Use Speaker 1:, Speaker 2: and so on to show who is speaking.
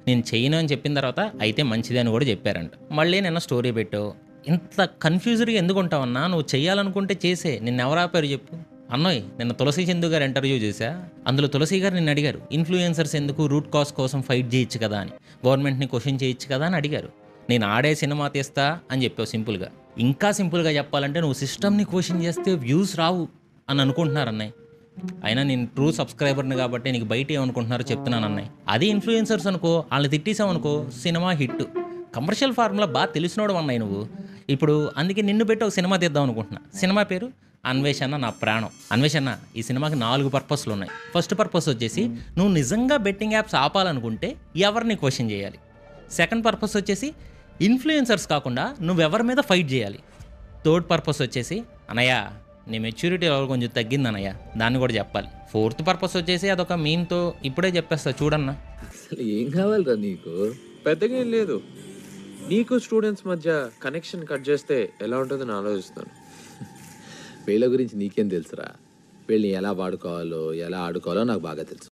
Speaker 1: నేను చెయ్యను అని చెప్పిన తర్వాత అయితే మంచిది అని కూడా చెప్పారంట. మళ్ళీ నిన్న స్టోరీ పెట్టావు. ఇంత కన్‌ఫ్యూజ్డ్‌గా ఎందుకుంటావన్నా? నువ్వు చెయ్యాలనుకుంటే చేసేయి. నిన్నెవరు ఆపారు చెప్పు? అన్నోయ్ నిన్న 'తులసి చందు' గారి ఇంటర్వ్యూ చూసా. అందులో 'తులసి' గారు నిన్నడిగారు. ఇన్‌ఫ్లుయెన్సర్స్ ఎందుకు రూట్ కాజ్ కోసం ఫైట్ చేయొచ్చు కదా అని. గవర్నమెంట్‌ని క్వెషన్ చేయొచ్చు కదా అని అడిగారు. నేను ఆడే సినిమా తీస్తా అని చెప్పావు సింపుల్‌గా. ఇంకా సింపుల్‌గా చెప్పాలంటే నువ్వు సిస్టమ్‌ని క్వెషన్ చేస్తే వ్యూస్ రావు అని అనుకుంటున్నారు అన్నయ్య. అయినా నేను ట్రూ సబ్స్క్రైబర్‌ని కాబట్టి నీకు బయట ఏమనుకుంటున్నారో చెప్తున్నాను అన్నయ్య. అదే ఇన్‌ఫ్లుయెన్సర్స్ అనుకో, ఆళ్ళని తిట్టేసావనుకో సినిమా హిట్. కమర్షియల్ ఫార్ములా తెలిసినోడివి అన్నయ్య నువ్వు. ఇప్పుడు అందుకే నిన్ను పెట్టి ఒక సినిమా తీద్దాం అనుకుంటున్నా. సినిమా పేరు 'అన్వేషణ నా ప్రాణం'. అన్వేషణ ఈ సినిమాకి 4 పర్పస్‌లు ఉన్నాయి. ఫస్ట్ పర్పస్ వచ్చేసి నువ్వు నిజంగా బెట్టింగ్ యాప్స్ ఆపాలనుకుంటే ఎవరిని క్వెషన్ చేయాలి. సెకండ్ పర్పస్ వచ్చేసి ఇన్‌ఫ్లుయెన్సర్స్ కాకుండా నువ్వెవరి మీద ఫైట్ చేయాలి. థర్డ్ పర్పస్ వచ్చేసి అన్నయ్య నీ మెచ్యూరిటీ లెవెల్ కొంచెం తగ్గిందన్నయ్య, దాన్ని కూడా చెప్పాలి. ఫోర్త్ పర్పస్ వచ్చేసి అదొక మీమ్‌తో ఇప్పుడే చెప్పేస్తా చూడన్నా.
Speaker 2: అసలు ఏం కావాలిరా నీకు? పెద్దగా ఏం లేదు. నీకు స్టూడెంట్స్ మధ్య కనెక్షన్ కట్ చేస్తే ఎలా ఉంటుందో నేను ఆలోచిస్తాను. వీళ్ళ గురించి నీకేం తెలుసురా? వీళ్ళని ఎలా వాడుకోవాలో ఎలా ఆడుకోవాలో నాకు బాగా తెలుసు.